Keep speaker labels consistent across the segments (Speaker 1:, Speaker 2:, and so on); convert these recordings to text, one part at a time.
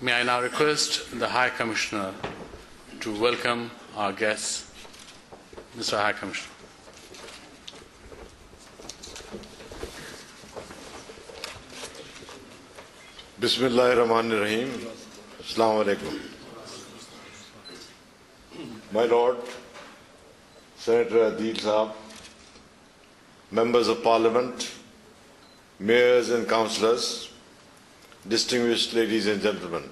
Speaker 1: May I now request the High Commissioner to welcome our guests. Mr. High Commissioner.
Speaker 2: Bismillahirrahmanirrahim. Assalamu alaikum. My Lord, Senator Adil Saab, Members of Parliament, Mayors and Councillors, distinguished ladies and gentlemen,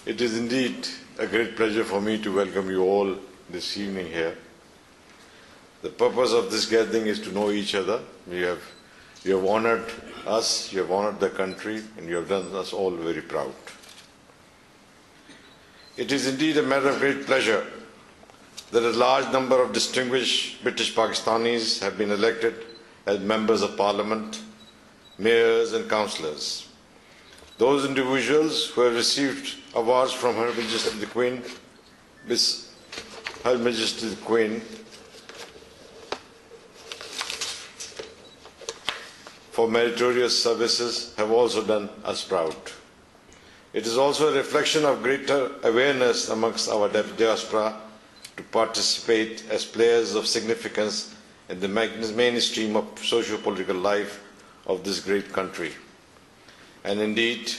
Speaker 2: it is indeed a great pleasure for me to welcome you all this evening here. The purpose of this gathering is to know each other. You have honoured us, you have honoured the country, and you have done us all very proud. It is indeed a matter of great pleasure that a large number of distinguished British Pakistanis have been elected as members of Parliament, mayors and councillors. Those individuals who have received awards from Her Majesty the Queen, Her Majesty the Queen, for meritorious services have also done us proud. It is also a reflection of greater awareness amongst our diaspora to participate as players of significance in the mainstream of socio-political life of this great country. And indeed,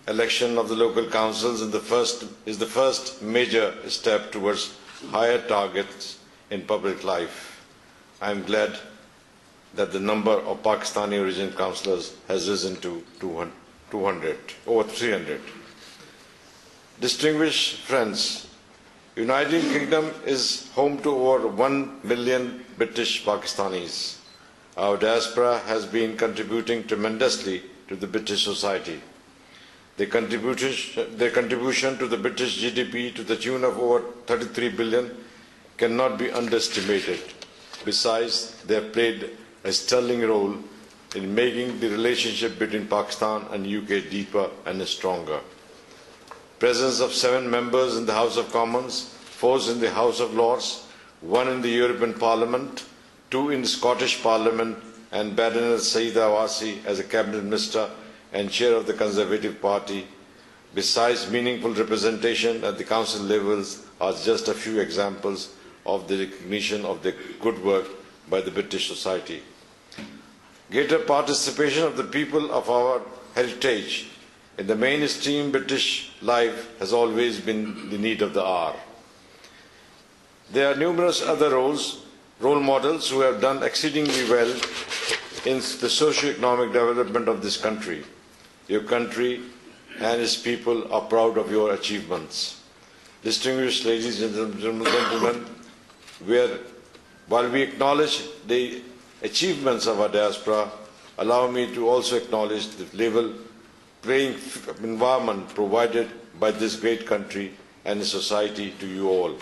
Speaker 2: election of the local councils is the first major step towards higher targets in public life. I am glad that the number of Pakistani origin councillors has risen to 200, over 300. Distinguished friends, United Kingdom is home to over 1 million British Pakistanis. Our diaspora has been contributing tremendously to the British society. Their contribution to the British GDP to the tune of over 33 billion cannot be underestimated. Besides, they have played a sterling role in making the relationship between Pakistan and UK deeper and stronger. Presence of 7 members in the House of Commons, 4 in the House of Lords, 1 in the European Parliament, 2 in the Scottish Parliament, and Baroness Saeeda Awasi as a Cabinet Minister and Chair of the Conservative Party, besides meaningful representation at the Council levels, are just a few examples of the recognition of the good work by the British society. Greater participation of the people of our heritage in the mainstream British life has always been the need of the hour. There are numerous other role models who have done exceedingly well in the socio-economic development of this country. Your country and its people are proud of your achievements. Distinguished ladies and gentlemen, while we acknowledge the achievements of our diaspora, allow me to also acknowledge the level playing environment provided by this great country and its society to you all.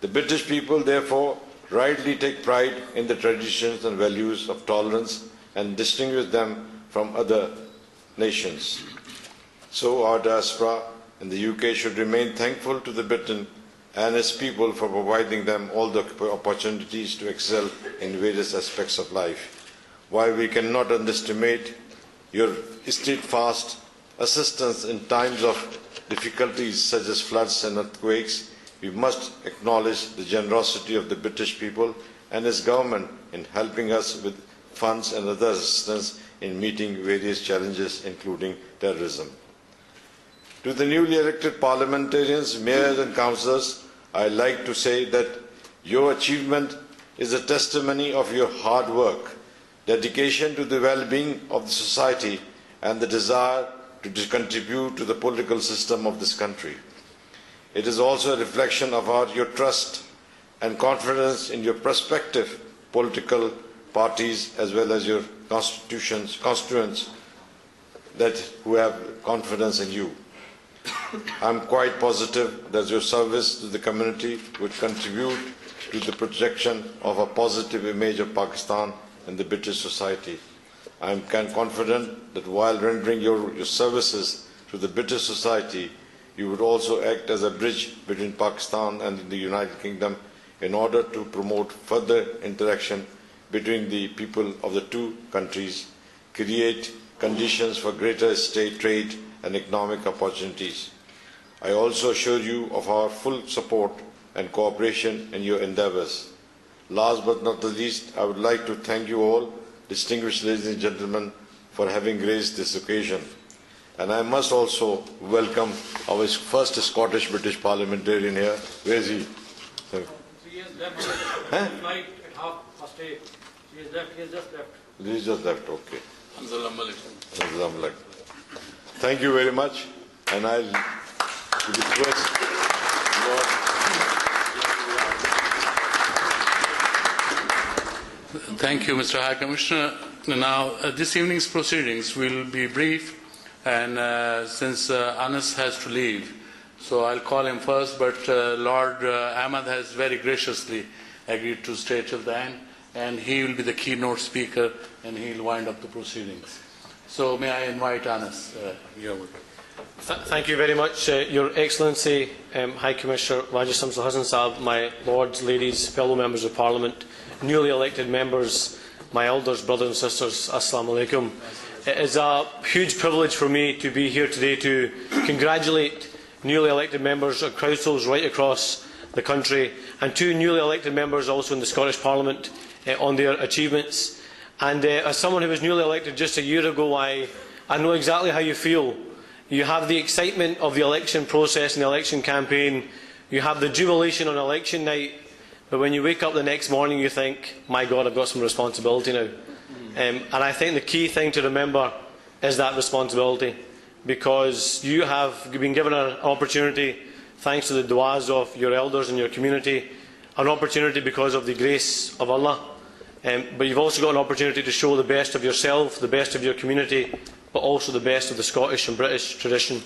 Speaker 2: The British people, therefore, rightly take pride in the traditions and values of tolerance and distinguish them from other nations. So our diaspora in the UK should remain thankful to the Britain and its people for providing them all the opportunities to excel in various aspects of life. While we cannot underestimate your steadfast assistance in times of difficulties such as floods and earthquakes, we must acknowledge the generosity of the British people and its government in helping us with funds and other assistance in meeting various challenges, including terrorism. To the newly elected parliamentarians, mayors and councillors, I like to say that your achievement is a testimony of your hard work, dedication to the well-being of the society, and the desire to contribute to the political system of this country. It is also a reflection of your trust and confidence in your prospective political parties as well as your constituents who have confidence in you. I am quite positive that your service to the community would contribute to the projection of a positive image of Pakistan in the British society. I am confident that while rendering your services to the British society, you would also act as a bridge between Pakistan and the United Kingdom in order to promote further interaction between the people of the two countries, create conditions for greater trade and economic opportunities. I also assure you of our full support and cooperation in your endeavours. Last but not the least, I would like to thank you all, distinguished ladies and gentlemen, for having raised this occasion. And I must also welcome our first Scottish British parliamentarian here. Where is he?
Speaker 3: He has left. Flight at 8:30. He has left. He has just left.
Speaker 2: He just left, okay.
Speaker 1: Assalamu alaikum.
Speaker 2: Thank you very much, and I'll request
Speaker 1: Thank you, Mr. High Commissioner. Now, this evening's proceedings will be brief, and since Anas has to leave, so I'll call him first, but Lord Ahmad has very graciously agreed to stay till the end, and he will be the keynote speaker, and he'll wind up the proceedings. So may I invite Anas?
Speaker 4: Thank you very much, Your Excellency, High Commissioner Wajid Samsul Hassan Saab, my lords, ladies, fellow members of Parliament, newly elected members, my elders, brothers and sisters, Assalamu alaikum. It is a huge privilege for me to be here today to congratulate newly elected members of councils right across the country, and two newly elected members also in the Scottish Parliament on their achievements. And as someone who was newly elected just a year ago, I know exactly how you feel. You have the excitement of the election process and the election campaign. You have the jubilation on election night. But when you wake up the next morning, you think, my God, I've got some responsibility now. And I think the key thing to remember is that responsibility, because you have been given an opportunity, thanks to the du'as of your elders in your community, an opportunity because of the grace of Allah. But you've also got an opportunity to show the best of yourself, the best of your community, but also the best of the Scottish and British tradition.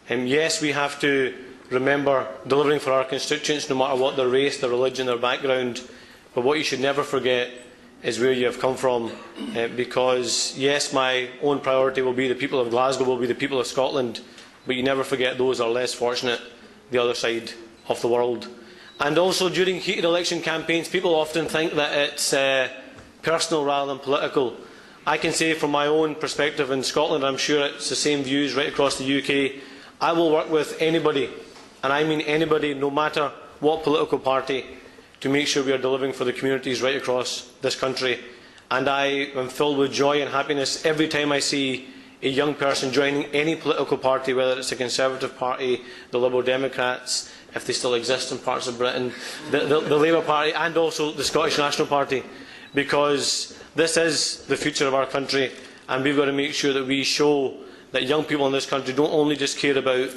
Speaker 4: Yes, we have to remember delivering for our constituents, no matter what their race, their religion, their background. But what you should never forget is where you have come from, because yes, my own priority will be the people of Glasgow, will be the people of Scotland, but you never forget those are less fortunate the other side of the world. And also during heated election campaigns, people often think that it's personal rather than political. I can say from my own perspective in Scotland, I'm sure it's the same views right across the UK, I will work with anybody, and I mean anybody, no matter what political party, to make sure we are delivering for the communities right across this country. And I am filled with joy and happiness every time I see a young person joining any political party, whether it's the Conservative Party, the Liberal Democrats, if they still exist in parts of Britain, the Labour Party, and also the Scottish National Party, because this is the future of our country, and we've got to make sure that we show that young people in this country don't only just care about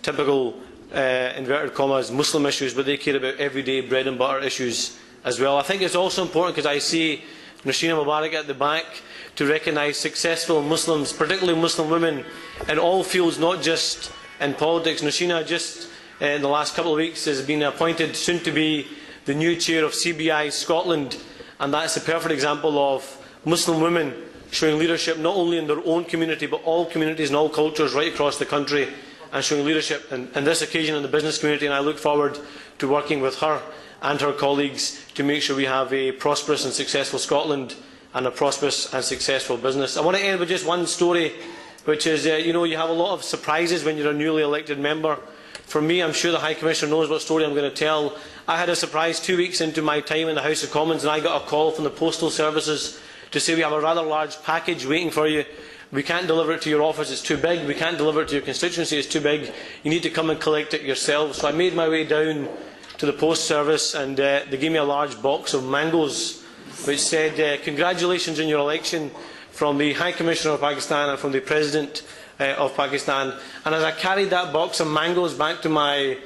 Speaker 4: typical inverted commas Muslim issues, but they care about everyday bread and butter issues as well. I think it's also important, because I see Nashina Mubarak at the back, to recognise successful Muslims, particularly Muslim women, in all fields, not just in politics. Nashina just in the last couple of weeks has been appointed soon to be the new chair of CBI Scotland, and that's a perfect example of Muslim women showing leadership not only in their own community but all communities and all cultures right across the country, and showing leadership on this occasion in the business community. And I look forward to working with her and her colleagues to make sure we have a prosperous and successful Scotland and a prosperous and successful business. I want to end with just one story, which is, you have a lot of surprises when you're a newly elected member. For me, I'm sure the High Commissioner knows what story I'm going to tell. I had a surprise 2 weeks into my time in the House of Commons, and I got a call from the postal services to say we have a rather large package waiting for you. We can't deliver it to your office, it's too big. We can't deliver it to your constituency, it's too big. You need to come and collect it yourself. So I made my way down to the post service, and they gave me a large box of mangoes, which said, congratulations on your election, from the High Commissioner of Pakistan and from the President of Pakistan. And as I carried that box of mangoes back to my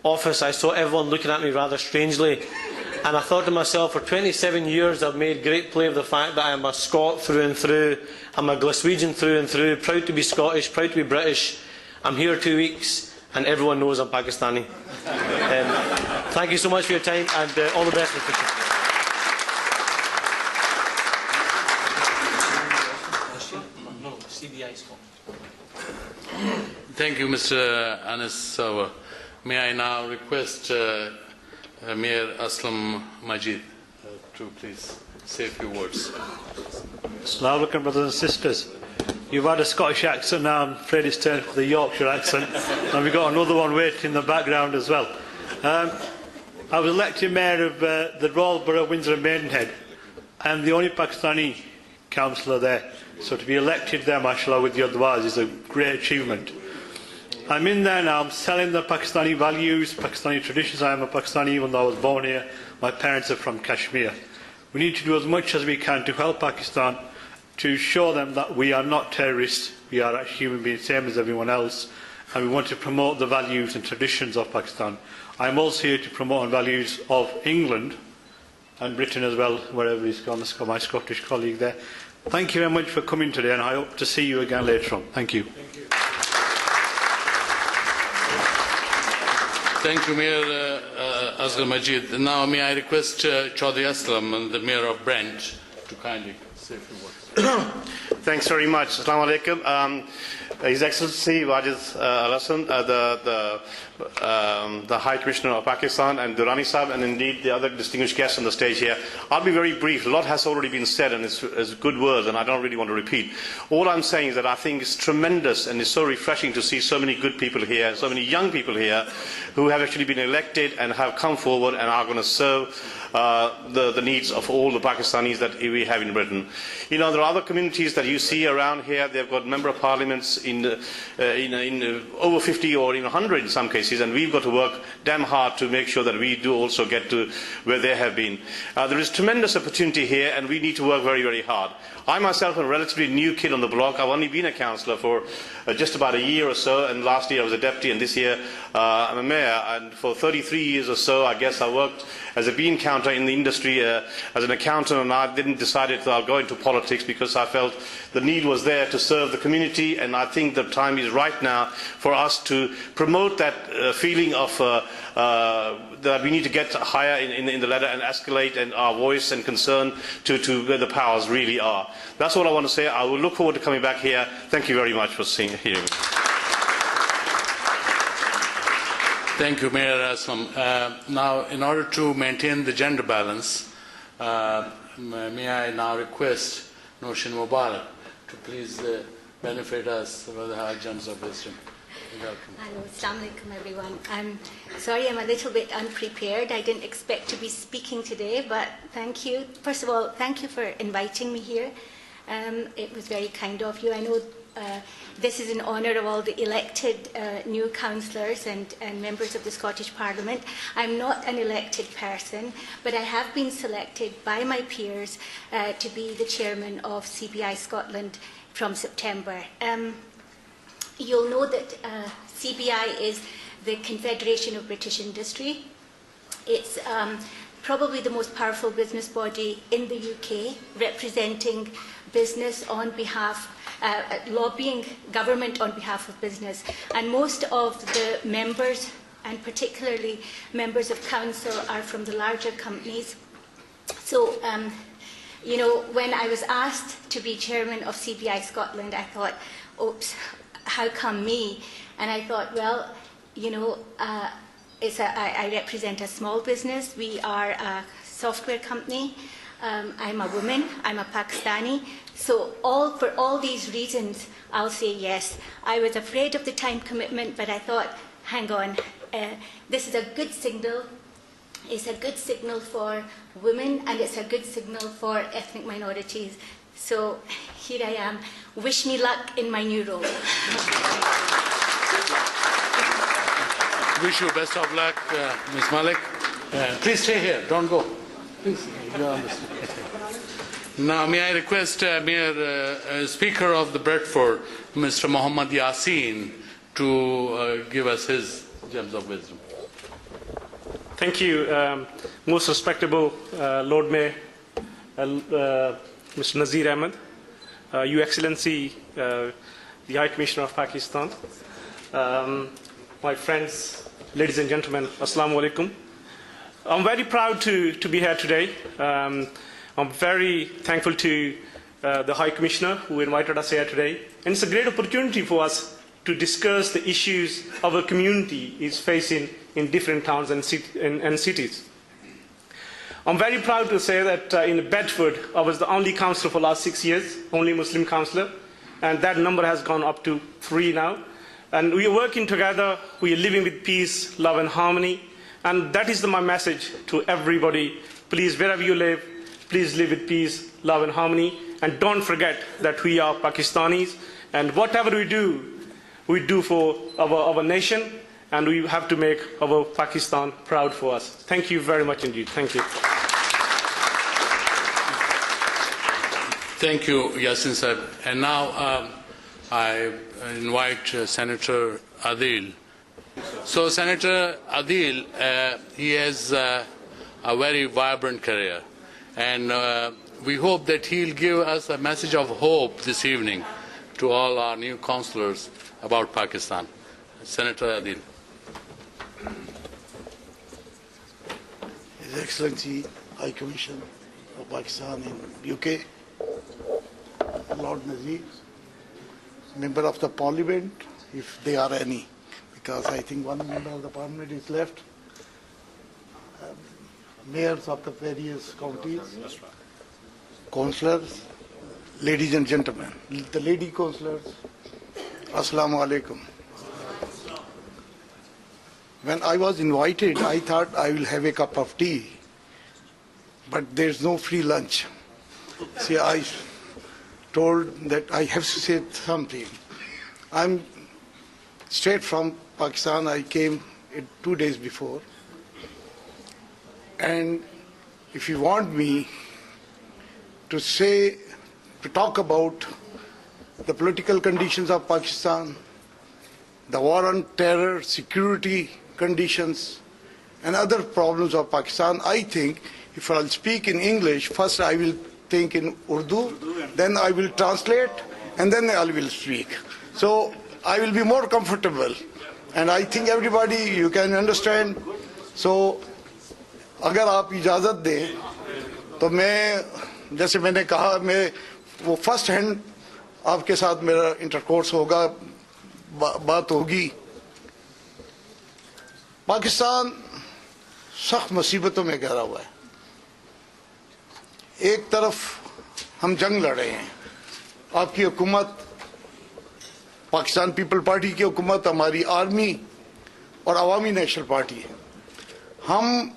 Speaker 4: office, I saw everyone looking at me rather strangely. And I thought to myself, for 27 years I've made great play of the fact that I am a Scot through and through. I'm a Glaswegian through and through, proud to be Scottish, proud to be British. I'm here 2 weeks and everyone knows I'm Pakistani. Thank you so much for your time, and all the best in the future.
Speaker 1: Thank you, Mr. Anas Sawa. May I now request Mayor Aslam Majid to please say a few words.
Speaker 5: Assalamu alaikum, brothers and sisters. You've had a Scottish accent, now I'm afraid it's turned to the Yorkshire accent, and we've got another one waiting in the background as well. I was elected Mayor of the Royal Borough of Windsor and Maidenhead. I'm the only Pakistani councillor there, so to be elected there, mashallah, with the others is a great achievement. I'm in there now, I'm selling the Pakistani values, Pakistani traditions. I am a Pakistani even though I was born here. My parents are from Kashmir. We need to do as much as we can to help Pakistan, to show them that we are not terrorists, we are actually human beings, same as everyone else, and we want to promote the values and traditions of Pakistan. I am also here to promote the values of England and Britain as well, wherever he's gone, my Scottish colleague there. Thank you very much for coming today, and I hope to see you again later on. Thank you.
Speaker 1: Thank you, Mayor Asghar Majid. Now, may I request Chaudhry Aslam, the Mayor of Brent, to kindly say a few words.
Speaker 6: Thanks very much. Assalamu alaikum. His Excellency Wajid Al-Hassan, the High Commissioner of Pakistan, and Durrani Sahib, and indeed the other distinguished guests on the stage here. I'll be very brief. A lot has already been said, and it's good words, and I don't really want to repeat. All I'm saying is that I think it's tremendous and it's so refreshing to see so many good people here, so many young people here who have actually been elected and have come forward and are going to serve the needs of all the Pakistanis that we have in Britain. You know, there are other communities that you see around here. They've got member of parliaments in over 50 or in 100 in some cases, and we've got to work damn hard to make sure that we do also get to where they have been. There is tremendous opportunity here, and we need to work very, very hard. I myself am a relatively new kid on the block. I've only been a councillor for just about a year or so, and last year I was a deputy, and this year I'm a mayor. And for 33 years or so, I guess I worked as a bean counter in the industry as an accountant, and I didn't decide that I'll go into politics because I felt the need was there to serve the community, and I think the time is right now for us to promote that feeling of that we need to get higher in the ladder and escalate and our voice and concern to where the powers really are. That's all I want to say. I will look forward to coming back here. Thank you very much for hearing me.
Speaker 1: Thank you, Mayor Aslam. Now, in order to maintain the gender balance, may I now request Noshin Mubarak to please benefit us with the high gems of wisdom. Welcome.
Speaker 7: Hello, Assalamu alaikum everyone. I'm sorry I'm a little bit unprepared. I didn't expect to be speaking today, but thank you. First of all, thank you for inviting me here. It was very kind of you. I know this is in honour of all the elected new councillors and members of the Scottish Parliament. I'm not an elected person, but I have been selected by my peers to be the chairman of CBI Scotland from September. You'll know that CBI is the Confederation of British Industry. It's probably the most powerful business body in the UK, representing business on behalf, lobbying government on behalf of business. And most of the members, and particularly members of council, are from the larger companies. So, you know, when I was asked to be chairman of CBI Scotland, I thought, oops, how come me? And I thought, well, you know, I represent a small business. We are a software company. I'm a woman. I'm a Pakistani. So for all these reasons, I'll say yes. I was afraid of the time commitment, but I thought, hang on, this is a good signal. It's a good signal for women, and it's a good signal for ethnic minorities. So here I am. Wish me luck in my new role.
Speaker 1: Wish you best of luck, Ms. Malik. Please stay here. Don't go. Please. Now, may I request Mayor Speaker of the Bradford, Mr. Muhammad Yassin, to give us his gems of wisdom.
Speaker 8: Thank you, most respectable Lord Mayor, Mr. Nazir Ahmed, Your Excellency, the High Commissioner of Pakistan, my friends, ladies and gentlemen, Assalamu alaikum. I'm very proud to be here today. I'm very thankful to the High Commissioner who invited us here today. And it's a great opportunity for us to discuss the issues our community is facing in different towns and cities. I'm very proud to say that in Bedford, I was the only councillor for the last 6 years, only Muslim councillor. and that number has gone up to 3 now. And we are working together, we are living with peace, love and harmony, and that is my message to everybody. Please, wherever you live, please live with peace, love and harmony, and don't forget that we are Pakistanis, and whatever we do for our nation, and we have to make our Pakistan proud for us. Thank you very much indeed. Thank you.
Speaker 1: Thank you, Yasin Sahib. And now I invite Senator Adil. So Senator Adil, he has a very vibrant career, and we hope that he'll give us a message of hope this evening to all our new councillors about Pakistan. Senator Adil.
Speaker 9: His Excellency High Commission of Pakistan in UK, Lord Nazir, Member of the Parliament, if there are any, because I think one member of the Parliament is left, mayors of the various counties, councillors, ladies and gentlemen, the lady councillors, Assalamu alaikum. When I was invited, I thought I will have a cup of tea, but there's no free lunch. See, I told that I have to say something. I'm straight from Pakistan. I came 2 days before. And if you want me to talk about the political conditions of Pakistan, the war on terror, security conditions, and other problems of Pakistan, I think if I'll speak in English, first I will think in Urdu, then I will translate, and then I will speak. So I will be more comfortable. And I think everybody, you can understand. So اگر آپ اجازت دیں تو میں جیسے میں نے کہا میں وہ فرسٹ ہینڈ آپ کے ساتھ میرا انٹرکورس ہوگا بات ہوگی. پاکستان سخت مصیبتوں میں گھرا ہوا ہے. ایک طرف ہم جنگ لڑ رہے ہیں, آپ کی حکومت پاکستان پیپل پارٹی کی حکومت, ہماری آرمی اور عوامی نیشنل پارٹی ہے. ہم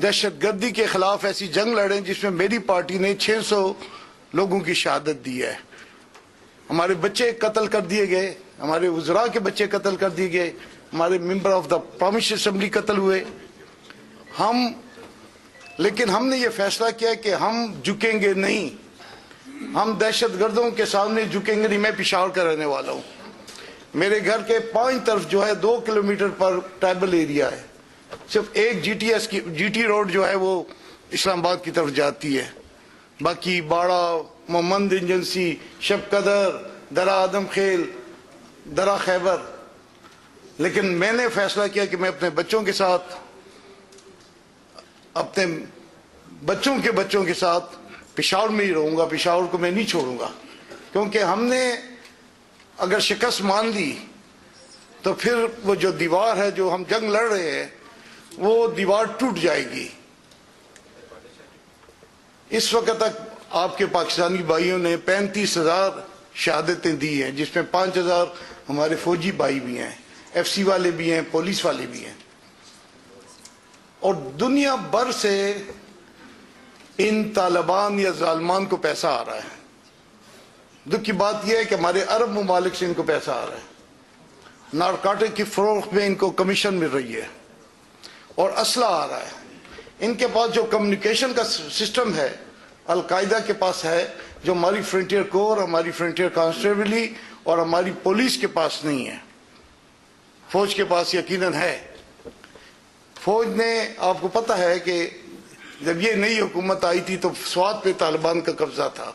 Speaker 9: دہشت گردی کے خلاف ایسی جنگ لڑیں جس میں میری پارٹی نے 600 لوگوں کی شہادت دی ہے. ہمارے بچے قتل کر دیے گئے, ہمارے وزراء کے بچے قتل کر دیے گئے, ہمارے member of the provincial assembly قتل ہوئے. لیکن ہم نے یہ فیصلہ کیا کہ ہم جھکیں گے نہیں, ہم دہشت گردوں کے سامنے جھکیں گے نہیں. میں پشاور کا رہنے والا ہوں. میرے گھر کے 5 طرف جو ہے 2 کلومیٹر پر ٹرائبل ایریا ہے. صرف ایک جی ٹی روڈ جو ہے وہ اسلام آباد کی طرف جاتی ہے. باقی باڑہ, محمد ایجنسی, شب قدر, درا آدم خیل, درا خیبر. لیکن میں نے فیصلہ کیا کہ میں اپنے بچوں کے ساتھ, اپنے بچوں کے ساتھ پشاور میں ہی رہوں گا. پشاور کو میں نہیں چھوڑوں گا, کیونکہ ہم نے اگر شکست مان لی تو پھر وہ جو دیوار ہے جو ہم جنگ لڑ رہے ہیں وہ دیوار ٹوٹ جائے گی. اس وقت تک آپ کے پاکستانی بھائیوں نے 35,000 شہادتیں دی ہیں, جس میں 5,000 ہمارے فوجی بھائی بھی ہیں, ایف سی والے بھی ہیں, پولیس والے بھی ہیں. اور دنیا بھر سے ان طالبان یا ظالمان کو پیسہ آ رہا ہے. دکھ کی بات یہ ہے کہ ہمارے عرب ممالک سے ان کو پیسہ آ رہا ہے. نارکوٹک کی فروخت میں ان کو کمیشن مل رہی ہے اور اسلحہ آ رہا ہے. ان کے پاس جو کمیونیکیشن کا سسٹم ہے القاعدہ کے پاس ہے, جو ہماری فرنٹیئر کور, ہماری فرنٹیئر کانسٹیبلی اور ہماری پولیس کے پاس نہیں ہے. فوج کے پاس یقیناً ہے. فوج نے, آپ کو پتہ ہے کہ جب یہ نئی حکومت آئی تھی تو سوات پہ طالبان کا قبضہ تھا,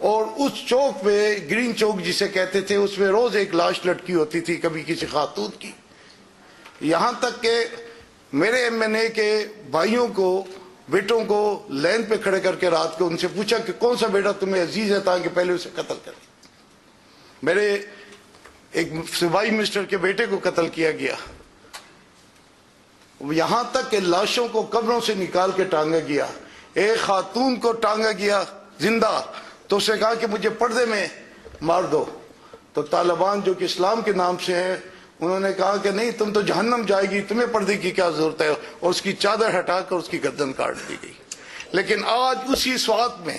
Speaker 9: اور اس چوک پہ, گرین چوک جسے کہتے تھے, اس میں روز ایک لاش لٹکی ہوتی تھی, کبھی کسی خاتون کی. یہاں تک کہ میرے ایم این اے کے بھائیوں کو, بیٹوں کو لین پہ کھڑے کر کے رات کو ان سے پوچھا کہ کون سا بیٹا تمہیں عزیز ہے تاکہ پہلے اسے قتل کرے. میرے ایک صوبائی منسٹر کے بیٹے کو قتل کیا گیا. یہاں تک کہ لاشوں کو قبروں سے نکال کے ٹانگا گیا. ایک خاتون کو ٹانگا گیا زندہ, تو اس نے کہا کہ مجھے پردے میں مار دو. تو طالبان جو کہ اسلام کے نام سے ہے, انہوں نے کہا کہ نہیں, تم تو جہنم جائے گی, تمہیں پردے کی کیا ضرورت ہے, اور اس کی چادر ہٹا کر اس کی گردن کاٹ دی گئی. لیکن آج اسی سوات میں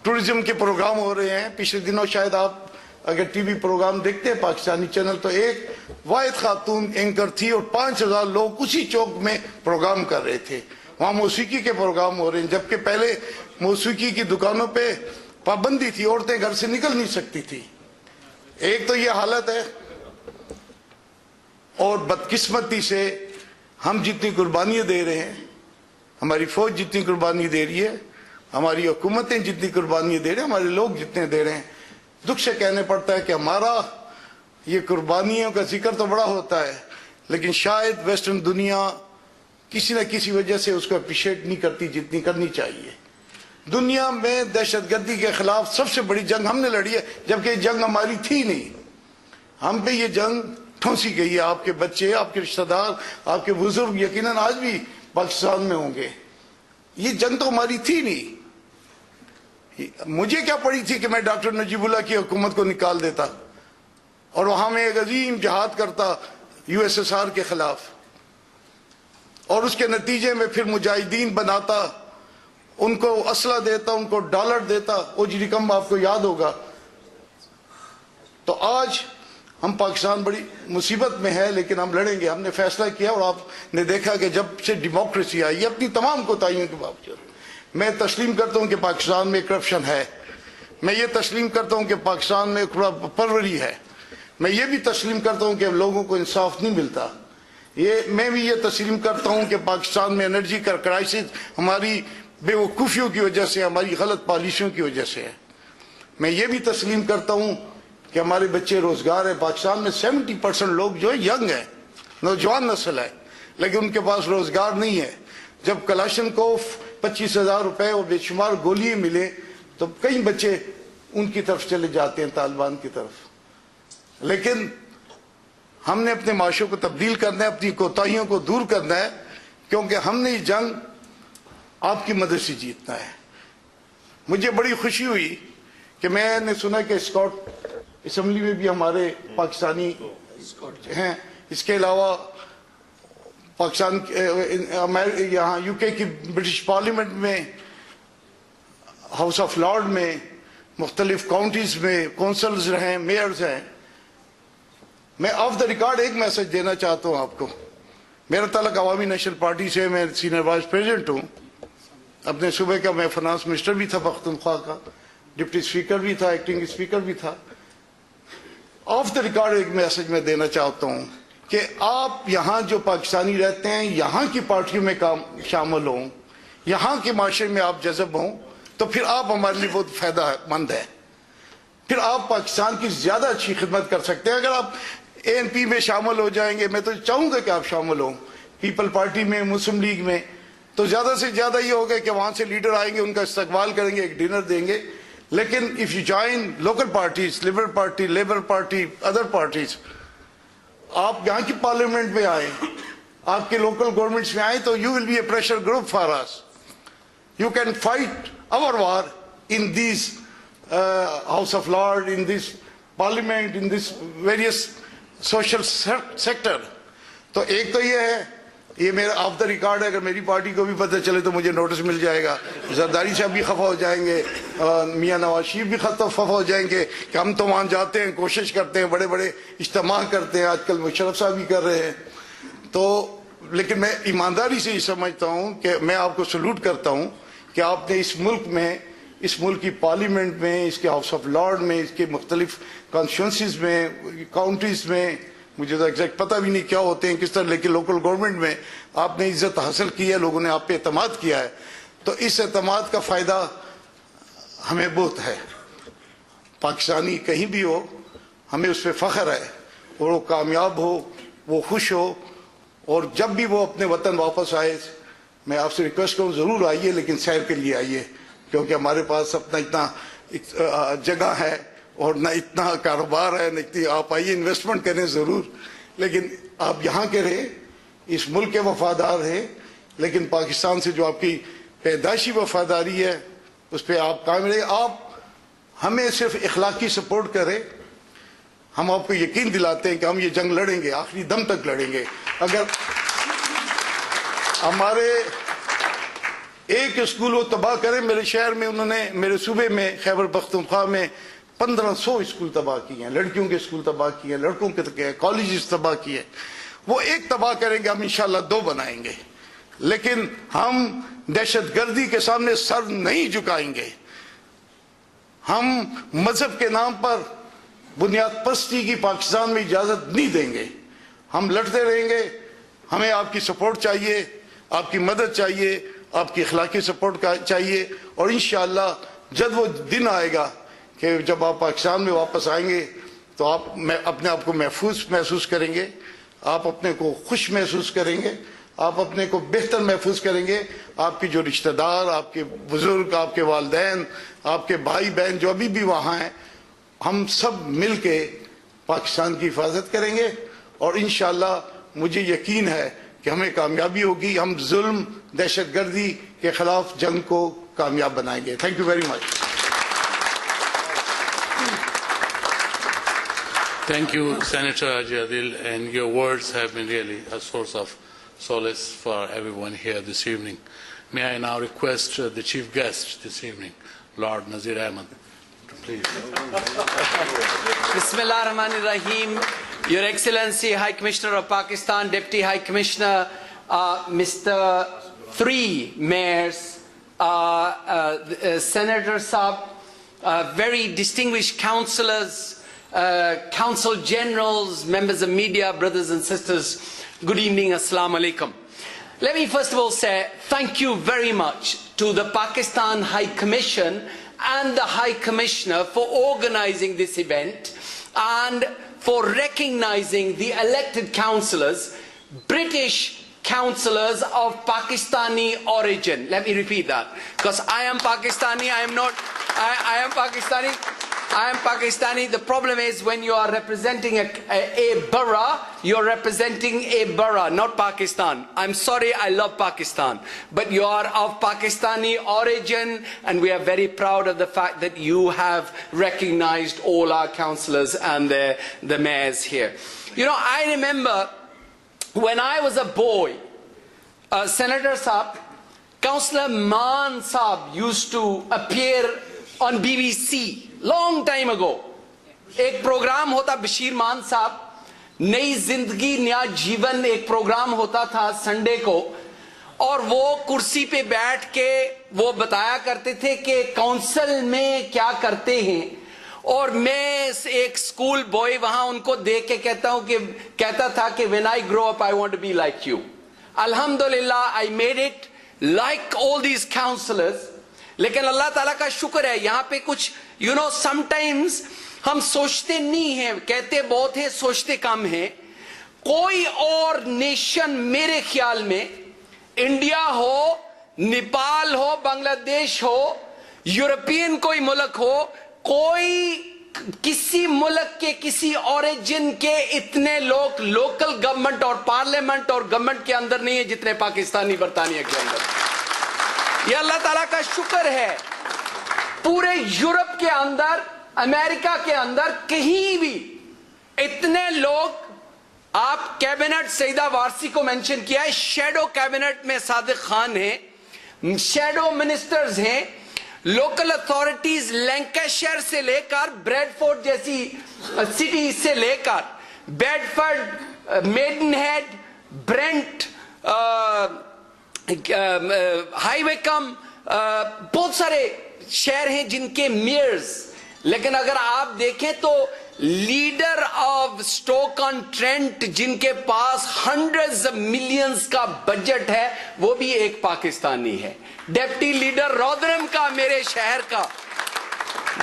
Speaker 9: ٹورزم کے پروگرام ہو رہے ہیں. پچھلے دنوں شاید آپ اگر ٹی وی پروگرام دیکھتے ہیں پاکستانی چینل, تو ایک واحد خاتون اینکر تھی اور 5000 لوگ اسی چوک میں پروگرام کر رہے تھے. وہاں موسیقی کے پروگرام ہو رہے ہیں, جبکہ پہلے موسیقی کی دکانوں پہ پابندی تھی, عورتیں گھر سے نکل نہیں سکتی تھی. ایک تو یہ حالت ہے, اور بدقسمتی سے ہم جتنی قربانیاں دے رہے ہیں, ہماری فوج جتنی قربانی دے رہی ہے, ہماری حکومتیں جتنی قربانیاں دے رہے ہیں, ہمارے لوگ جتنے دے رہے ہیں, دکھ سے کہنے پڑتا ہے کہ ہمارا یہ قربانیوں کا ذکر تو بڑا ہوتا ہے, لیکن شاید ویسٹرن دنیا کسی نہ کسی وجہ سے اس کو اپریشیٹ نہیں کرتی جتنی کرنی چاہیے. دنیا میں دہشت گردی کے خلاف سب سے بڑی جنگ ہم نے لڑی ہے, جبکہ یہ جنگ ہماری تھی نہیں. ہم پہ یہ جنگ ٹھونسی گئی ہے. آپ کے بچے, آپ کے رشتہ دار, آپ کے بزرگ یقیناً آج بھی پاکستان میں ہوں گے. یہ جنگ تو ہماری تھی نہیں. مجھے کیا پڑی تھی کہ میں ڈاکٹر نجیب اللہ کی حکومت کو نکال دیتا اور وہاں میں ایک عظیم جہاد کرتا USSR کے خلاف, اور اس کے نتیجے میں پھر مجاہدین بناتا, ان کو اسلحہ دیتا, ان کو ڈالر دیتا. وہ جی رقم آپ کو یاد ہوگا. تو آج ہم پاکستان بڑی مصیبت میں ہے, لیکن ہم لڑیں گے. ہم نے فیصلہ کیا, اور آپ نے دیکھا کہ جب سے ڈیموکریسی آئی ہے, اپنی تمام کوتاہیوں کے باوجود, میں تسلیم کرتا ہوں کہ پاکستان میں کرپشن ہے. میں یہ تسلیم کرتا ہوں کہ پاکستان میں پروری ہے. میں یہ بھی تسلیم کرتا ہوں کہ لوگوں کو انصاف نہیں ملتا. میں بھی یہ تسلیم کرتا ہوں کہ پاکستان میں انرجی کا کرائسس ہماری بے وقوفیوں کی وجہ سے, ہماری غلط پالیسیوں کی وجہ سے ہے. میں یہ بھی تسلیم کرتا ہوں کہ ہمارے بچے روزگار ہے. پاکستان میں 70% لوگ جو ہے ینگ ہیں, نوجوان نسل ہے, لیکن ان کے پاس روزگار نہیں ہے. جب کلاشن کو 25,000 روپے اور بے شمار گولیاں ملے تو کئی بچے ان کی طرف چلے جاتے ہیں, طالبان کی طرف. لیکن ہم نے اپنے معاشرے کو تبدیل کرنا ہے, اپنی کوتاہیوں کو دور کرنا ہے, کیونکہ ہم نے یہ جنگ آپ کی مدد سے جیتنا ہے. مجھے بڑی خوشی ہوئی کہ میں نے سنا کہ اسکاٹ اسمبلی میں بھی ہمارے پاکستانی ہیں. اس کے علاوہ پاکستان یہاں UK کی برٹش پارلیمنٹ میں, ہاؤس آف لارڈ میں, مختلف کاؤنٹیز میں کونسلز رہے ہیں, میئرز ہیں. میں آف دا ریکارڈ ایک میسج دینا چاہتا ہوں آپ کو. میرا تعلق عوامی نیشنل پارٹی سے, میں سینئر وائس پریزیڈنٹ ہوں. اپنے صوبے کا میں فنانس منسٹر بھی تھا, پختونخوا کا ڈپٹی اسپیکر بھی تھا, ایکٹنگ اسپیکر بھی تھا. آف دا ریکارڈ ایک میسج میں دینا چاہتا ہوں کہ آپ یہاں جو پاکستانی رہتے ہیں, یہاں کی پارٹیوں میں شامل ہوں, یہاں کے معاشرے میں آپ جذب ہوں, تو پھر آپ ہمارے لیے بہت فائدہ مند ہے. پھر آپ پاکستان کی زیادہ اچھی خدمت کر سکتے ہیں. اگر آپ ANP میں شامل ہو جائیں گے, میں تو چاہوں گا کہ آپ شامل ہوں پیپل پارٹی میں, مسلم لیگ میں, تو زیادہ سے زیادہ یہ ہوگا کہ وہاں سے لیڈر آئیں گے, ان کا استقبال کریں گے, ایک ڈنر دیں گے. لیکن if you join local parties, Liberal Party, Labour Party, other parties, آپ یہاں کی پارلیمنٹ میں آئیں, آپ کے لوکل گورنمنٹس میں آئیں, تو you will be a pressure group for us. You can fight our war in these House of Lords, in this Parliament, in this various social sector. تو ایک تو یہ ہے, یہ میرا آف دا ریکارڈ ہے. اگر میری پارٹی کو بھی پتہ چلے تو مجھے نوٹس مل جائے گا. زرداری صاحب بھی خفا ہو جائیں گے, میاں نواز شریف بھی خفا ہو جائیں گے کہ ہم تو وہاں جاتے ہیں, کوشش کرتے ہیں, بڑے بڑے اجتماع کرتے ہیں. آج کل مشرف صاحب بھی کر رہے ہیں. تو لیکن میں ایمانداری سے یہ سمجھتا ہوں کہ میں آپ کو سلوٹ کرتا ہوں کہ آپ نے اس ملک میں, اس ملک کی پارلیمنٹ میں, اس کے ہاؤس آف لارڈ میں, اس کے مختلف کانسٹیچوئنسیز میں, کاؤنٹیز میں, مجھے تو ایگزیکٹ پتہ بھی نہیں کیا ہوتے ہیں کس طرح, لیکن لوکل گورنمنٹ میں آپ نے عزت حاصل کی ہے, لوگوں نے آپ پہ اعتماد کیا ہے. تو اس اعتماد کا فائدہ ہمیں بہت ہے. پاکستانی کہیں بھی ہو, ہمیں اس پہ فخر ہے, اور وہ کامیاب ہو, وہ خوش ہو, اور جب بھی وہ اپنے وطن واپس آئے, میں آپ سے ریکویسٹ کروں ضرور آئیے, لیکن سیر کے لیے آئیے, کیونکہ ہمارے پاس اپنا اتنا جگہ ہے اور نہ اتنا کاروبار ہے, نہ اتنی. آپ آئیے, انویسٹمنٹ کریں ضرور, لیکن آپ یہاں کے رہے, اس ملک کے وفادار ہیں, لیکن پاکستان سے جو آپ کی پیدائشی وفاداری ہے اس پہ آپ قائم رہے. آپ हमें सिर्फ इखलाकी सपोर्ट करे, हम आपको यकीन दिलाते हैं कि हम ये जंग लड़ेंगे, आखिरी दम तक लड़ेंगे। अगर हमारे एक स्कूल वो तबाह करें, मेरे शहर में उन्होंने, मेरे सूबे में खैबर पख्तूनख्वा में 1500 स्कूल तबाह किए हैं, लड़कियों के स्कूल तबाह किए हैं, लड़कों के कॉलेजेस तबाह किए। वो एक तबाह करेंगे, हम इंशाल्लाह 2 बनाएंगे, लेकिन हम दहशतगर्दी के सामने सर नहीं झुकाएंगे। हम मजहब के नाम पर बुनियाद परस्ती की पाकिस्तान में इजाजत नहीं देंगे। हम लड़ते रहेंगे। हमें आपकी सपोर्ट चाहिए, आपकी मदद चाहिए, आपकी इखलाकी सपोर्ट चाहिए, और इंशाअल्लाह जब वो दिन आएगा कि जब आप पाकिस्तान में वापस आएंगे तो आप अपने आप को महफूज महसूस करेंगे, आप अपने को खुश महसूस करेंगे, आप अपने को बेहतर महसूस करेंगे। आपके जो रिश्तेदार, आपके बुजुर्ग, आपके वालिदैन, आपके भाई बहन जो अभी भी वहाँ हैं, हम सब मिल के पाकिस्तान की हिफाजत करेंगे, और इंशाअल्लाह मुझे यकीन है कि हमें कामयाबी होगी। हम जुल्म, दहशतगर्दी के खिलाफ जंग को कामयाब बनाएंगे। Thank you very much.
Speaker 1: Thank you, Senator Jadil, and your words have been really a source of solace for everyone here this evening. May I now request the chief guest this evening, Lord Nazir Ahmad, to please.
Speaker 10: Bismillah ar-Rahman ar-Rahim. Your Excellency, High Commissioner of Pakistan, Deputy High Commissioner, Mr. 3 Mayors, Senator Saab, very distinguished councillors, council generals, members of media, brothers and sisters, good evening, assalamu alaikum. Let me first of all say thank you very much to the Pakistan High Commission and the High Commissioner for organizing this event and for recognizing the elected councillors, British councillors of Pakistani origin. Let me repeat that, because I am Pakistani, I am Pakistani. I am Pakistani. The problem is when you are representing a borough, you're representing a borough, not Pakistan. I'm sorry, I love Pakistan. But you are of Pakistani origin, and we are very proud of the fact that you have recognized all our councillors and the mayors here. You know, I remember when I was a boy, Senator Saab, Councillor Maan Saab used to appear on BBC. Long time ago, एक programme होता बशीर मान साहब, नई जिंदगी नया जीवन, एक programme होता था संडे को, और वो कुर्सी पे बैठ के वो बताया करते थे कि काउंसिल में क्या करते हैं, और मैं एक स्कूल बॉय वहां उनको देख के कहता था कि when I grow up I want to be like you. Alhamdulillah, I made it like all these councillors. लेकिन अल्लाह ताला का शुक्र है, यहाँ पे कुछ sometimes हम सोचते नहीं हैं, कहते बहुत है, सोचते कम है। कोई और नेशन मेरे ख्याल में, इंडिया हो, नेपाल हो, बांग्लादेश हो, यूरोपियन कोई मुल्क हो, कोई किसी मुल्क के किसी ओरिजिन के इतने लोग लोकल गवर्नमेंट और पार्लियामेंट और गवर्नमेंट के अंदर नहीं है जितने पाकिस्तानी बरतानिया के अंदर। ये अल्लाह ताला का शुक्र है। पूरे यूरोप के अंदर, अमेरिका के अंदर कहीं भी इतने लोग, आप कैबिनेट सईदा वारसी को मेंशन किया है, शैडो कैबिनेट में सादिक खान है, शैडो मिनिस्टर्स हैं, लोकल अथॉरिटीज लैंकाशायर से लेकर ब्रैडफोर्ड जैसी सिटी से लेकर बेडफोर्ड, मेडनहेड, ब्रेंट, हाईवेकम, बहुत सारे शहर हैं जिनके मेयर्स, लेकिन अगर आप देखें तो leader of Stoke on Trent जिनके पास हंड्रेड्स ऑफ मिलियंस का बजट है, वो भी एक पाकिस्तानी है। डेप्टी लीडर रोदरम का, मेरे शहर का,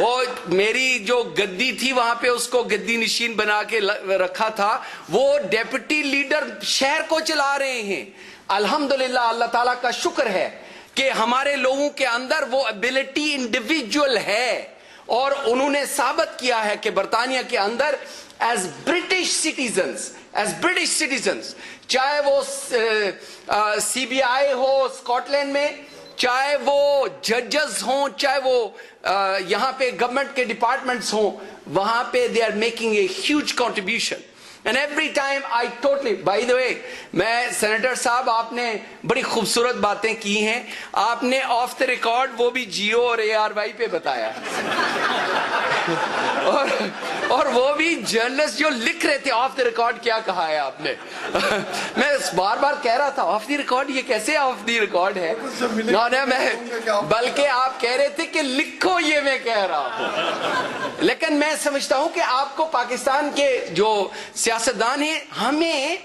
Speaker 10: वो मेरी जो गद्दी थी वहां पे उसको गद्दी नशीन बना के रखा था, वो डेप्टी लीडर शहर को चला रहे हैं। अल्हम्दुलिल्लाह, अल्लाह ताला का शुक्र है कि हमारे लोगों के अंदर वो एबिलिटी इंडिविजुअल है, और उन्होंने साबित किया है कि बरतानिया के अंदर एज ब्रिटिश सिटीजन्स, चाहे वो CBI हो स्कॉटलैंड में, चाहे वो जजेस हों, चाहे वो यहाँ पे गवर्नमेंट के डिपार्टमेंट्स हों, वहाँ पे they are making a huge contribution. And every time I totally, by the way, मैं सेनेटर साहब आपने बड़ी खूबसूरत बातें की हैं, आपने ऑफ द रिकॉर्ड वो भी जियो और ARY पे बताया और वो भी जर्नलिस्ट जो लिख रहे थे ऑफ द रिकॉर्ड क्या कहा है आपने मैं बार बार कह रहा था ऑफ द रिकॉर्ड, ये कैसे ऑफ द रिकॉर्ड है ना, मैं बल्कि आप कह रहे थे कि लिखो, ये मैं कह रहा हूं। लेकिन मैं समझता हूं कि आपको पाकिस्तान के जो सियासतदान हैं,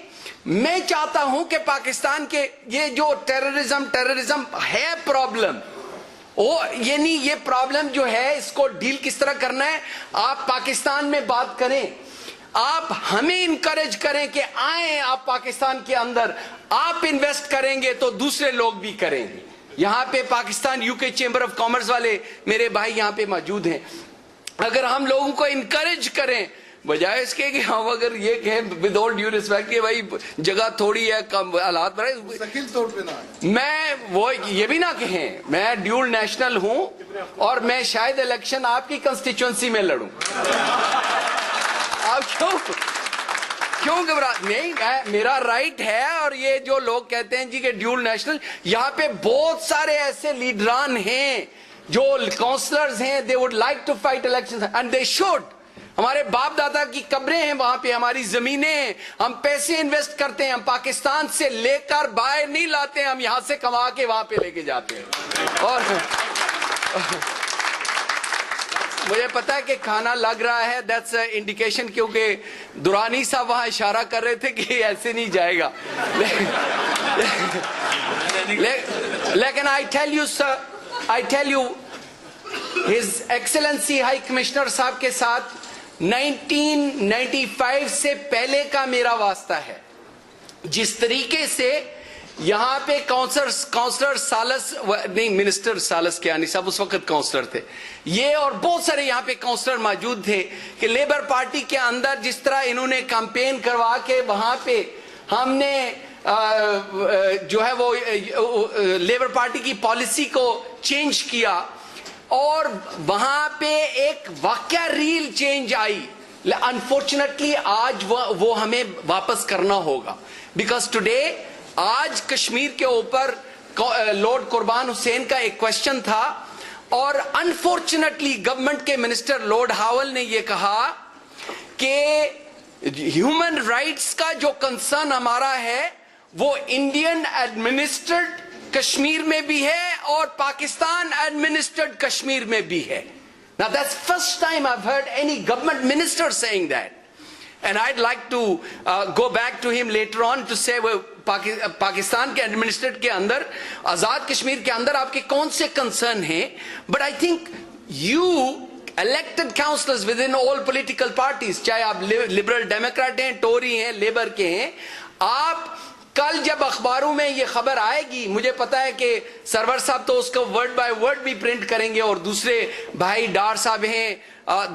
Speaker 10: मैं चाहता हूं कि पाकिस्तान के ये जो टेररिज्म है प्रॉब्लम, ये नहीं, ये प्रॉब्लम जो है इसको डील किस तरह करना है, आप पाकिस्तान में बात करें, आप हमें इनकरेज करें कि आए आप पाकिस्तान के अंदर, आप इन्वेस्ट करेंगे तो दूसरे लोग भी करेंगे। यहां पे Pakistan UK chamber of commerce वाले मेरे भाई यहां पे मौजूद हैं, अगर हम लोगों को इनकरेज करें बजाय इसके कि हम अगर ये कहें विद ऑल ड्यू रिस्पेक्ट कि भाई जगह थोड़ी है, कम हालात बड़े, मैं वो ये भी ना कहें मैं ड्यूल नेशनल हूं और मैं शायद इलेक्शन आपकी कंस्टिट्यूएंसी में लड़ूं। आप क्यों घबरा नहीं, मेरा राइट है। और ये जो लोग कहते हैं जी कि ड्यूल नेशनल, यहाँ पे बहुत सारे ऐसे लीडरान हैं जो काउंसलर्स हैं, they would like to fight election and they should. हमारे बाप दादा की कब्रें हैं वहां पे, हमारी जमीनें हैं, हम पैसे इन्वेस्ट करते हैं, हम पाकिस्तान से लेकर बाहर नहीं लाते हैं, हम यहां से कमा के वहां पे लेके जाते हैं। और मुझे पता है कि खाना लग रहा है, दैट्स इंडिकेशन, क्योंकि दुरानी साहब वहां इशारा कर रहे थे कि ऐसे नहीं जाएगा। लेकिन I tell you sir, I tell you his excellency high commissioner साहब के साथ 1995 से पहले का मेरा वास्ता है। जिस तरीके से यहाँ पे काउंसलर सालस नहीं, मिनिस्टर सालस के आनी साहब उस वक्त काउंसलर थे, ये और बहुत सारे यहाँ पे काउंसलर मौजूद थे कि लेबर पार्टी के अंदर जिस तरह इन्होंने कैंपेन करवा के वहां पे हमने जो है वो लेबर पार्टी की पॉलिसी को चेंज किया और वहां पे एक वाकया रियल चेंज आई। अनफॉर्चुनेटली आज वो हमें वापस करना होगा, बिकॉज टुडे आज कश्मीर के ऊपर लॉर्ड कुर्बान हुसैन का एक क्वेश्चन था और अनफॉर्चुनेटली गवर्नमेंट के मिनिस्टर लॉर्ड हावल ने ये कहा कि ह्यूमन राइट्स का जो कंसर्न हमारा है वो इंडियन एडमिनिस्ट्रेड कश्मीर में भी है और पाकिस्तान एडमिनिस्ट्रेड कश्मीर में भी है। Now that's first time I've heard any government minister saying that, and I'd like to go back to him later on to say Pakistan के एडमिनिस्ट्रेट के अंदर, आजाद कश्मीर के अंदर आपके कौन से कंसर्न हैं। But I think you elected councillors within all political parties, चाहे आप लिबरल डेमोक्रेट हैं, टोरी हैं, लेबर के हैं, आप कल जब अखबारों में ये खबर आएगी, मुझे पता है कि सरवर साहब तो उसको वर्ड बाय वर्ड भी प्रिंट करेंगे और दूसरे भाई डार साहब हैं,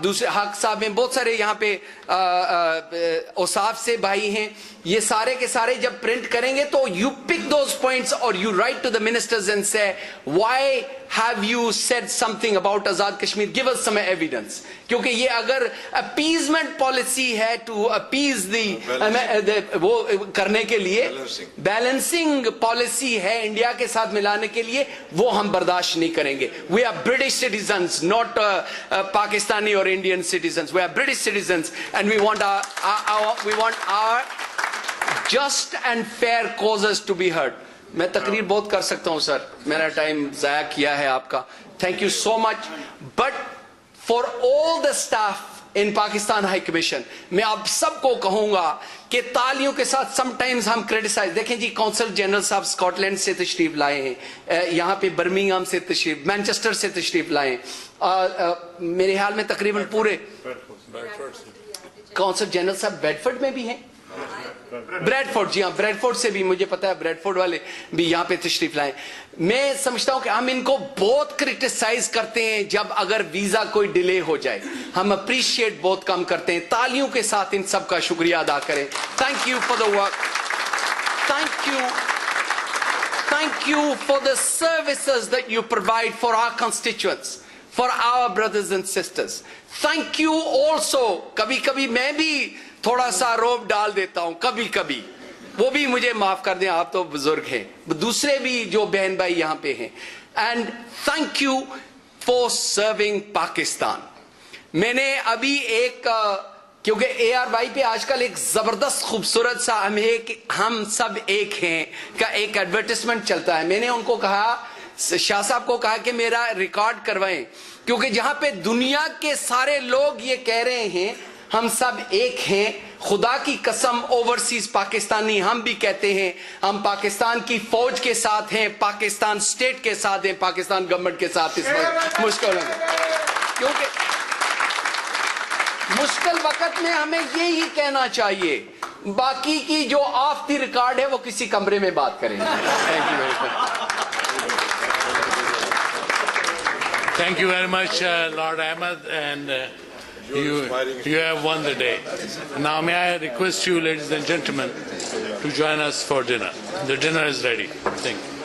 Speaker 10: दूसरे हक साहब हैं, बहुत सारे यहाँ पे औसाफ से भाई हैं, ये सारे के सारे जब प्रिंट करेंगे तो यू पिक दोज पॉइंट्स और you write to the ministers and say why have you said something about Azad Kashmir, give us some evidence. क्योंकि ये अगर अपीजमेंट पॉलिसी है टू अपीज दी वो करने के लिए, बैलेंसिंग पॉलिसी है इंडिया के साथ मिलाने के लिए, वो हम बर्दाश्त नहीं करेंगे। We are British citizens, not Pakistani or Indian citizens. We are British citizens and we want our just and fair causes to be heard. मैं तकरीर बहुत कर सकता हूँ सर, मेरा टाइम ज़ाया किया है आपका, thank you so much, but for all the staff in Pakistan High Commission, मैं आप सबको कहूँगा कि तालियों के साथ समटाइम्स हम क्रिटिसाइज, देखें जी काउंसल जनरल साहब स्कॉटलैंड से तशरीफ लाए हैं, यहाँ पे बर्मिंघम से तशरीफ, मैनचेस्टर से तशरीफ लाए हैं, मेरे ख्याल में तकरीबन पूरे काउंसल जनरल साहब बेडफोर्ड में भी हैं, ब्रैडफोर्ड, जी हाँ ब्रैडफोर्ड से भी मुझे पता है, ब्रैडफोर्ड वाले भी यहाँ पे तशरीफ लाए। मैं समझता हूँ कि हम इनको बहुत क्रिटिसाइज करते हैं जब अगर वीजा कोई डिले हो जाए, हम अप्रिशिएट बहुत कम करते हैं। तालियों के साथ इन सब का शुक्रिया अदा करें। Thank you for the work, thank thank you for the services that you provide for our constituents, for our brothers and sisters. Thank you also, कभी-कभी मैं भी थोड़ा सा रोब डाल देता हूँ, कभी-कभी, वो भी मुझे माफ कर दें, आप तो बुजुर्ग हैं, दूसरे भी जो बहन भाई यहाँ पे हैं. And thank you for serving Pakistan. मैंने अभी एक क्योंकि AR भाई पे आजकल एक जबरदस्त खूबसूरत सा हम सब एक हैं का एक एडवर्टाइजमेंट चलता है. मैंने उनको कहा, शाह साहब को कहा कि मेरा रिकॉर्ड करवाएं, क्योंकि जहां पे दुनिया के सारे लोग ये कह रहे हैं हम सब एक हैं, खुदा की कसम ओवरसीज पाकिस्तानी हम भी कहते हैं हम पाकिस्तान की फौज के साथ हैं, पाकिस्तान स्टेट के साथ हैं, पाकिस्तान गवर्नमेंट के साथ इस वक्त मुश्किल में, क्योंकि मुश्किल वक्त में हमें यही कहना चाहिए. बाकी की जो ऑफ द रिकॉर्ड है वो किसी कमरे में बात करेंगे. Thank you very much.
Speaker 1: Thank you very much, Lord Ahmed, and you have won the day. Now may I request you, ladies and gentlemen, to join us for dinner. The dinner is ready. Thank you.